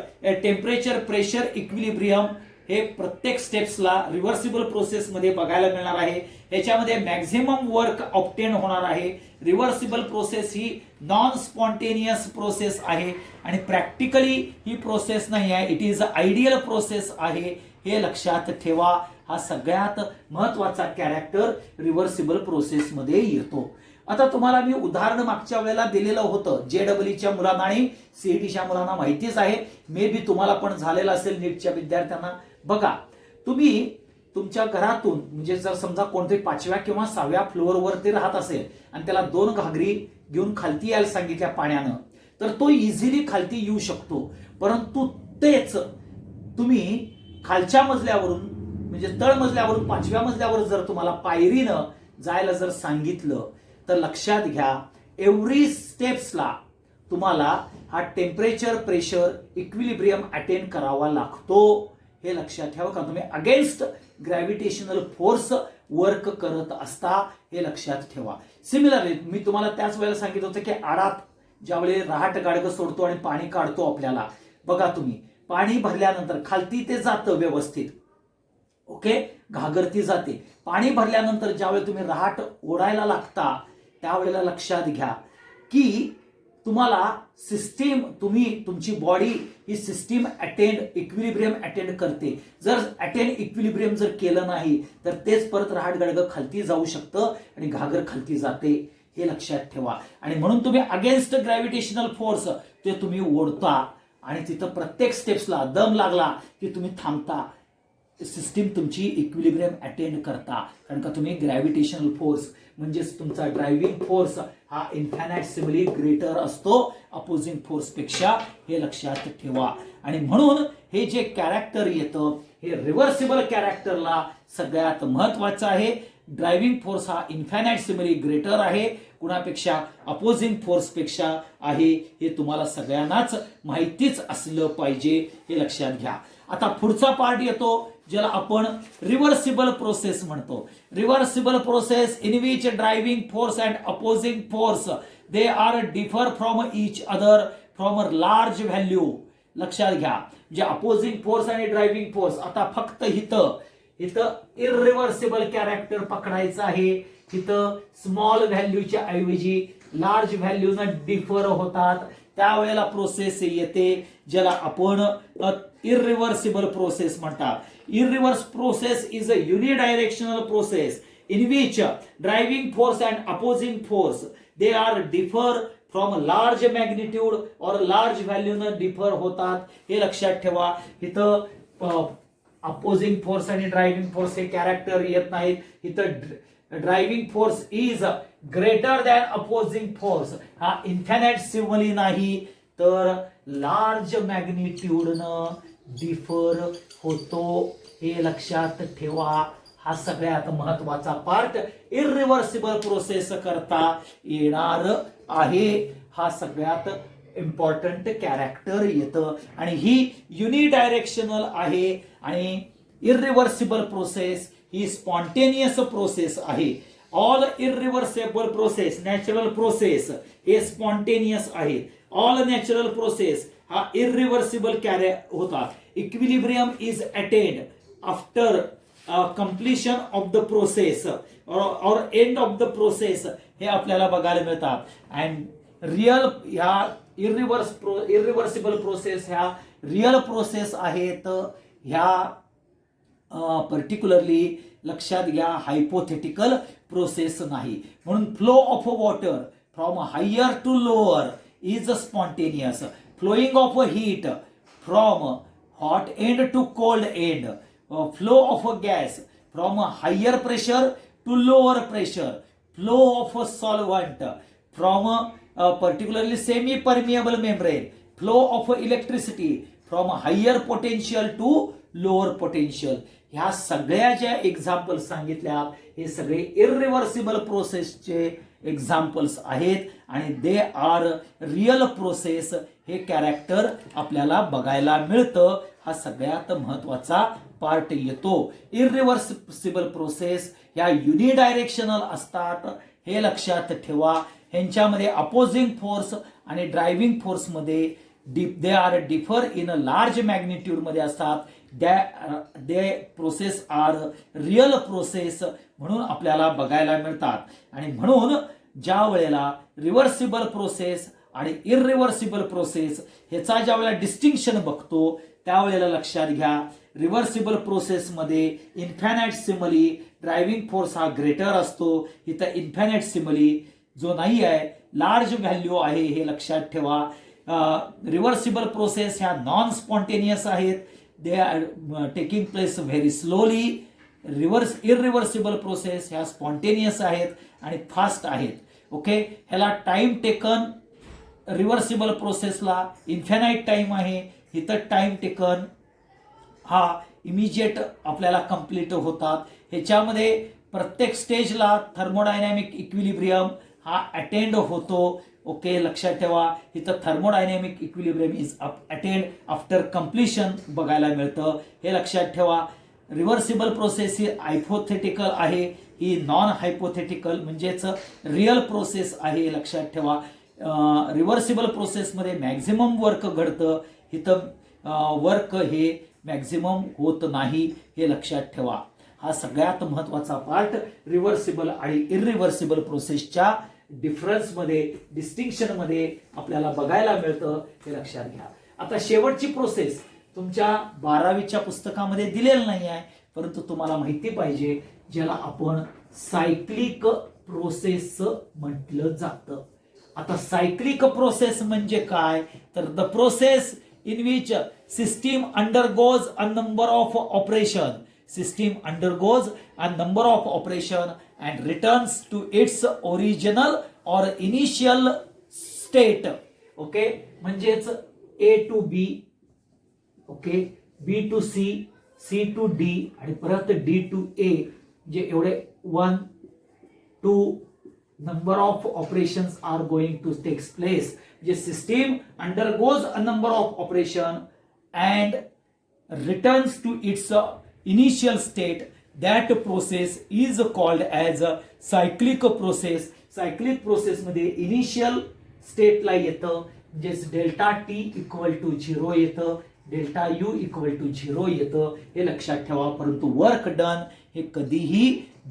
temperature pressure equilibrium, हे प्रत्येक स्टेप्सला रिव्हर्सिबल प्रोसेस मध्ये बघायला मिळणार आहे. याच्यामध्ये मॅक्झिमम वर्क ऑब्टेन होणार आहे. रिव्हर्सिबल प्रोसेस ही नॉन स्पॉन्टेनियस प्रोसेस आहे आणि प्रॅक्टिकली ही प्रोसेस नाही आहे, इट इज आयडियल प्रोसेस आहे, हे लक्षात ठेवा. हा सगळ्यात महत्वाचा कॅरेक्टर रिव्हर्सिबल प्रोसेस मध्ये येतो. आता तुम्हाला मी उदाहरण मागच्या वेळेला दिलेलं होतं, जेडब्ल्यूच्या मुलांना आणि सीईटीच्या मुलांना माहितीच आहे, मे बी तुम्हाला पण झालेलं असेल नीटच्या विद्यार्थ्यांना. बघा, तुम्ही तुमच्या घरातून म्हणजे जर समजा कोणतरी 5व्या किंवा 6व्या फ्लोअरवरती राहत असेल आणि त्याला 2 घागरी घेऊन खालती यायला सांगितल्या पाण्यानं, तर तो इझिली खालती येऊ शकतो. परंतु तेच तुम्ही खालच्या मजल्यावरून म्हणजे तळ मजल्यावरून 5व्या मजल्यावर जर तुम्हाला पायरीनं जायला जर सांगितलं तर लक्षात घ्या, एव्हरी स्टेप्सला तुम्हाला हा टेम्परेचर प्रेशर इक्विलिब्रियम अटेन करावा लागतो, हे लक्षात ठेवा. का तुम्ही अगेन्स्ट ग्रॅव्हिटेशनल फोर्स वर्क करत असता, हे लक्षात ठेवा. सिमिलरली मी तुम्हाला त्याच वेळेला सांगितलं होतं की आडात ज्यावेळी रहाट गाडगं सोडतो आणि पाणी काढतो आपल्याला, बघा तुम्ही पाणी भरल्यानंतर खालती ते जातं व्यवस्थित, ओके, घागरती जाते. पाणी भरल्यानंतर ज्यावेळी तुम्ही रहाट ओढायला लागता त्यावेळेला लक्षात घ्या की तुम्हाला सिस्टीम तुमची बॉडी ही सिस्टीम अटेंड इक्विलिब्रियम अटेंड करते. जर अटेंड इक्विलिब्रियम जर केलं नाही तर तेच परत रहाट गडगं खालती जाऊ शकतं आणि घागर खालती जाते, हे लक्षात ठेवा. आणि म्हणून तुम्ही अगेन्स्ट ग्रॅव्हिटेशनल फोर्स ते तुम्ही ओढता आणि तिथं प्रत्येक स्टेप्सला दम लागला की तुम्ही थांबता, सिस्टीम तुमची इक्विलिब्रियम अटेंड करता. कारण का तुम्ही ग्रॅव्हिटेशनल फोर्स म्हणजेच तुमचा ड्रायव्हिंग फोर्स हा इन्फिनिटेसिमली ग्रेटर असतो अपोजिंग फोर्स पेक्षा, हे लक्षात ठेवा. आणि म्हणून हे जे कॅरेक्टर येतं हे रिव्हर्सिबल कॅरेक्टरला सगळ्यात महत्वाचं आहे. ड्रायव्हिंग फोर्स हा इन्फिनिटेसिमली ग्रेटर आहे, कुणापेक्षा, अपोजिंग फोर्स पेक्षा आहे, हे तुम्हाला सगळ्यांनाच माहितीच असलं पाहिजे, हे लक्षात घ्या. आता पुढचा पार्ट येतो ज्याला आपण रिव्हर्सिबल प्रोसेस म्हणतो. Reversible process in which driving force and opposing force they are differ from each other from a large value. लक्षात घ्या, जे अपोजिंग फोर्स आणि ड्रायव्हिंग फोर्स, आता फक्त इथं इररिव्हर्सिबल कॅरेक्टर पकडायचं आहे. इथं स्मॉल व्हॅल्यूच्या ऐवजी लार्ज व्हॅल्यूनं डिफर होतात, त्यावेळेला प्रोसेस येते ज्याला आपण इररिव्हर्सिबल प्रोसेस म्हणतात. Irreverse process is a unidirectional process in which driving force and opposing force they are differ from large magnitude or large value न differ होतात हे लक्षात ठेवा. इथं अपोजिंग फोर्स आणि ड्रायव्हिंग फोर्स हे कॅरेक्टर येत नाहीत. इथं driving force is greater than opposing force हा इन्फिनाइट सिम्बॉली नाही तर लार्ज मॅग्निट्यूडनं डिफर होतो हे लक्षात ठेवा. हा सगळ्यात महत्वाचा पार्ट इरिव्हर्सिबल प्रोसेस करता येणार आहे. हा सगळ्यात इम्पॉर्टंट कॅरेक्टर येतं आणि ही युनिडायरेक्शनल आहे आणि इरिव्हर्सिबल प्रोसेस ही स्पॉन्टेनियस प्रोसेस आहे. All irreversible process natural process हे स्पॉन्टेनियस आहे. ऑल नॅचरल प्रोसेस हा इरिव्हर्सिबल कॅरे होता. Equilibrium is attend after completion of the process और एंड ऑफ द प्रोसेस हे आपल्याला बघायला मिळतात. अँड रिअल ह्या इरिव्हर्सिबल प्रोसेस ह्या रिअल प्रोसेस आहेत. ह्या पर्टिक्युलरली लक्षात घ्या हायपोथेटिकल प्रोसेस नाही. म्हणून flow of water from higher to lower is spontaneous. Flowing of heat from hot end to cold end. Flow of gas from higher pressure to lower pressure. Flow of solvent from particularly semi-permeable membrane. Flow of electricity from higher potential to lower potential. ह्या सगळ्या ज्या examples सांगितल्या हे सगळे irreversible प्रोसेसचे examples आहेत आणि they are real process हे character आपल्याला बघायला मिळतं. हा सगळ्यात महत्वाचा पार्ट येतो. इरिव्हर्सिबल प्रोसेस ह्या युनिडायरेक्शनल असतात हे लक्षात ठेवा. ह्यांच्यामध्ये अपोजिंग फोर्स आणि ड्रायव्हिंग फोर्स मध्ये दे are differ in a large magnitude मध्ये असतात. दे प्रोसेस आर रिअल प्रोसेस म्हणून आपल्याला बघायला मिळतात. आणि म्हणून ज्या वेळेला रिव्हर्सिबल प्रोसेस आणि इरिव्हर्सिबल प्रोसेस ह्याचा ज्या वेळेला डिस्टिंक्शन बघतो त्यावेळेला लक्षात घ्या रिव्हर्सिबल प्रोसेसमध्ये इन्फिनाइट सिम्बॉली ड्रायव्हिंग फोर्स हा ग्रेटर असतो. इथं इन्फिनाइट सिम्बॉली जो नाही आहे लार्ज व्हॅल्यू आहे हे लक्षात ठेवा. रिव्हर्सिबल प्रोसेस ह्या नॉन स्पॉन्टेनियस आहेत. They are taking place very slowly. Irreversible process ह्या स्पॉन्टेनियस आहेत आणि फास्ट आहेत. ओके ह्याला टाइम टेकन रिव्हर्सिबल प्रोसेसला इन्फिनाइट टाइम आहे. इथं टाइम टेकन हा इमिजिएट आपल्याला कंप्लीट होतात. ह्याच्यामध्ये प्रत्येक स्टेजला थर्मोडायनॅमिक इक्विलिब्रियम हा अटेंड होतो. ओके लक्षात ठेवा इथं thermodynamic equilibrium is attained after completion बघायला मिळतं हे लक्षात ठेवा. रिव्हर्सिबल प्रोसेस ही हायपोथेटिकल आहे. ही नॉन हायपोथेटिकल म्हणजेच रिअल प्रोसेस आहे लक्षात ठेवा. रिव्हर्सिबल प्रोसेसमध्ये मॅक्झिमम वर्क घडतं. इथं वर्क हे मॅक्झिमम होत नाही हे लक्षात ठेवा. हा सगळ्यात महत्वाचा पार्ट रिव्हर्सिबल आणि इरिव्हर्सिबल प्रोसेसच्या डिफरन्समध्ये डिस्टिंक्शनमध्ये आपल्याला बघायला मिळतं हे लक्षात घ्या. आता शेवटची प्रोसेस तुमच्या 12वीच्या पुस्तकामध्ये दिलेलं नाही आहे परंतु तुम्हाला माहिती पाहिजे ज्याला आपण सायक्लिक प्रोसेस म्हटलं जातं. आता सायक्लिक प्रोसेस म्हणजे काय तर the process in which system undergoes a number of operation. System undergoes a number of operation and returns to its original or initial state. Okay म्हणजेच A to B, okay B to C, C to D आणि परत D to A जे एवढे 1, 2 number of operations are going to take place. जे system undergoes a number of operation and returns to its initial state. That process is called as a cyclic process. Cyclic process मध्ये initial स्टेटला येतं म्हणजेच delta T equal to 0 येतं. Delta U equal to 0 येतं हे लक्षात ठेवा. परंतु work done हे कधीही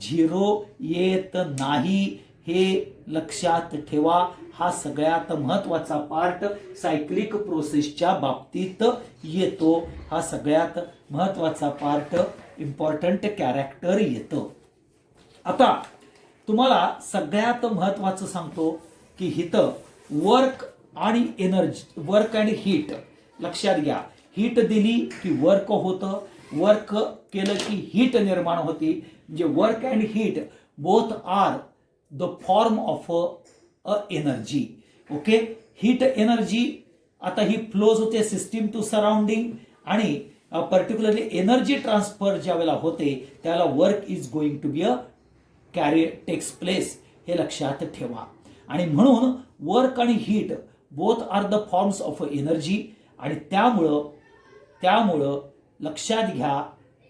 0 येत नाही हे लक्षात ठेवा. हा सगळ्यात महत्वाचा पार्ट सायक्लिक प्रोसेसच्या बाबतीत येतो. हा सगळ्यात महत्वाचा पार्ट इम्पॉर्टंट कॅरेक्टर येतो. आता तुम्हाला सगळ्यात महत्वाचं सांगतो की इथं वर्क आणि एनर्जी, वर्क अँड हीट लक्षात घ्या. हीट दिली की वर्क होतं, वर्क केलं की हीट निर्माण होती. म्हणजे work and heat both are the form of a energy. Okay, heat energy आता ही फ्लोज होते सिस्टीम टू सराउंडिंग, आणि पर्टिक्युलरली एनर्जी ट्रान्सफर ज्या वेळेला होते त्याला work is going to be a carry takes place, हे लक्षात ठेवा. आणि म्हणून वर्क आणि heat both are the forms of energy. आणि त्यामुळं लक्षात घ्या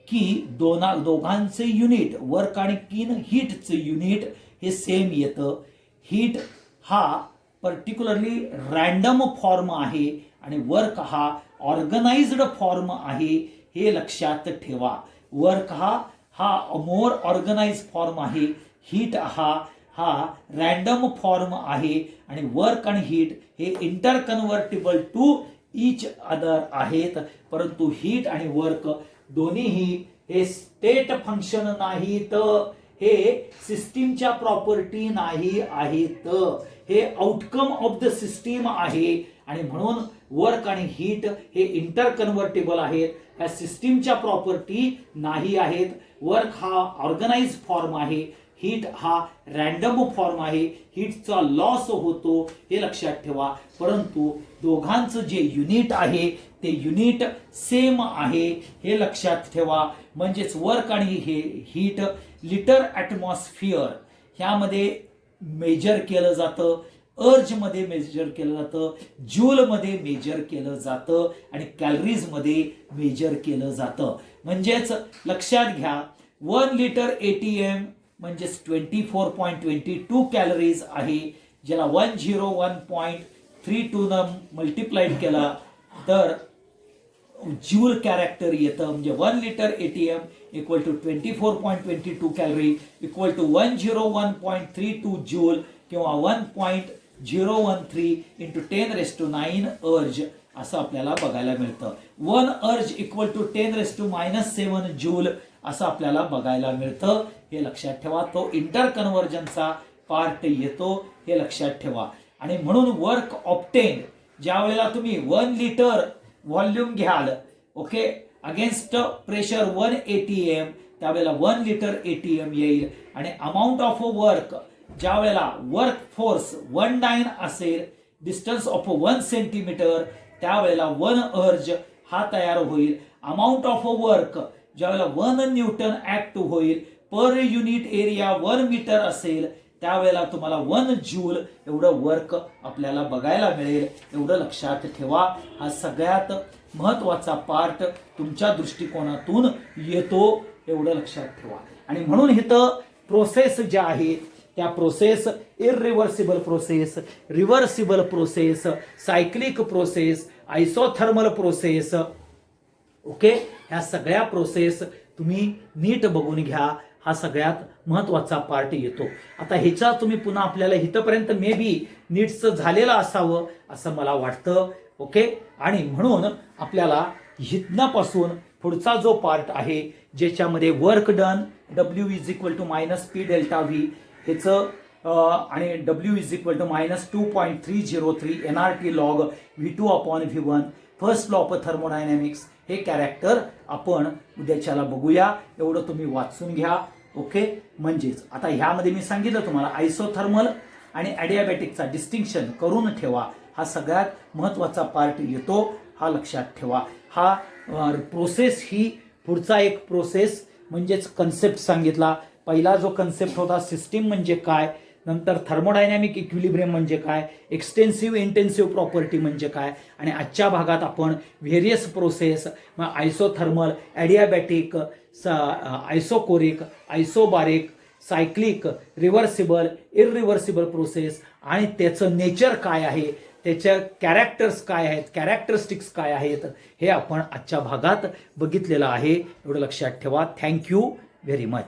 की दोघांचे युनिट, वर्क आणि हीटचे युनिट हे सेम येतं. हीट हा पर्टिक्युलरली रॅन्डम फॉर्म आहे आणि वर्क हा ऑर्गनाइज्ड फॉर्म आहे, हे लक्षात ठेवा. वर्क हा मोर ऑर्गनाइज फॉर्म आहे, हीट हा रॅन्डम फॉर्म आहे. आणि वर्क आणि हीट हे interconvertible to each other आहेत. परंतु हीट आणि वर्क दोन्हीही हे स्टेट फंक्शन नाहीत, हे सिस्टीमच्या प्रॉपर्टी नाही आहेत, हे आउटकम ऑफ द सिस्टीम आहे. आणि म्हणून वर्क आणि हीट हे इंटर कन्व्हर्टेबल आहेत, या सिस्टीमच्या प्रॉपर्टी नाही आहेत. वर्क हा ऑर्गनाइज फॉर्म आहे, हीट हा रॅन्डम फॉर्म आहे. हीटचा लॉस होतो हे लक्षात ठेवा, परंतु दोघांचं जे युनिट आहे ते युनिट सेम आहे हे लक्षात ठेवा. म्हणजेच वर्क आणि हीट लिटर ॲटमॉस्फिअर ह्यामध्ये मेजर केलं जातं, अर्ज मध्ये मेजर केलं जातं, जूल मध्ये मेजर केलं जातं, आणि कॅलरीज मध्ये मेजर केलं जातं. म्हणजेच लक्षात घ्या 1 लिटर ATM म्हणजेच 24.22 कॅलरीज आहे, ज्याला 101.32 न मल्टिप्लाइड केला तर जूल कॅरेक्टर येतं. म्हणजे 1 litre ATM equal to 24.22 calorie equal to 101.32 joule किंवा 1.013 इंटू 10⁻9 अर्ज असं आपल्याला बघायला मिळतं. 1 अर्ज इक्वल टू 10⁻⁻7 जूल असं आपल्याला बघायला मिळतं, हे लक्षात ठेवा. तो इंटर कन्व्हर्जनचा पार्ट येतो, हे लक्षात ठेवा. आणि म्हणून वर्क ऑब्टेन्ड ज्या वेळेला तुम्ही 1 लिटर व्हॉल्यूम घ्याल, ओके, अगेन्स्ट प्रेशर 1 ATM, त्यावेळेला 1 लिटर ATM येईल. आणि अमाऊंट ऑफ वर्क ज्या वेळेला वर्क फोर्स 19 असेल, डिस्टन्स ऑफ 1 सेंटीमीटर, त्यावेळेला 1 अर्ज हा तयार होईल. अमाऊंट ऑफ वर्क ज्यावेळेला 1 न्यूटन ऍक्ट होईल, पर युनिट एरिया 1 मीटर असेल, त्यावेळेला तुम्हाला 1 जूल एवढं वर्क आपल्याला बघायला मिळेल, एवढं लक्षात ठेवा. हा सगळ्यात महत्वाचा पार्ट तुमच्या दृष्टिकोनातून येतो, एवढं लक्षात ठेवा. आणि म्हणून इथं प्रोसेस ज्या आहेत त्या process irreversible process, reversible process, cyclic process, isothermal process, okay, ह्या सगळ्या प्रोसेस तुम्ही नीट बघून घ्या. हा सगळ्यात महत्वाचा पार्ट येतो. आता ह्याचा तुम्ही पुन्हा आपल्याला इथपर्यंत मे बी नीटचं झालेलं असावं असं मला वाटतं, ओके. आणि म्हणून आपल्याला हितनापासून पुढचा जो पार्ट आहे ज्याच्यामध्ये work done W is equal to -P delta V ह्याचं आणि W is equal to -2.303 nRT log V2 upon V1 first law of thermodynamics, हे कॅरेक्टर आपण उद्याच्याला बघूया. एवढं तुम्ही वाचून घ्या, ओके. म्हणजेच आता ह्यामध्ये मी सांगितलं तुम्हाला आयसोथर्मल आणि ॲडियाबॅटिकचा डिस्टिंक्शन करून ठेवा. हा सगळ्यात महत्वाचा पार्ट येतो, हा लक्षात ठेवा. हा प्रोसेस ही पुढचा एक प्रोसेस म्हणजेच कन्सेप्ट सांगितला. पहिला जो कन्सेप्ट होता सिस्टीम म्हणजे काय, नंतर थर्मोडायनॅमिक इक्विलिब्रियम म्हणजे काय, एक्सटेन्सिव्ह इंटेन्सिव्ह प्रॉपर्टी म्हणजे काय, आणि आजच्या भागात आपण various process isothermal, adiabatic, isochoric, isobaric, cyclic, reversible, irreversible process आणि त्याचं नेचर काय आहे, त्याच्या कॅरेक्टर्स काय आहेत, कॅरेक्टरिस्टिक्स काय आहेत, हे आपण आजच्या भागात बघितलेलं आहे. एवढं लक्षात ठेवा. Thank you very much.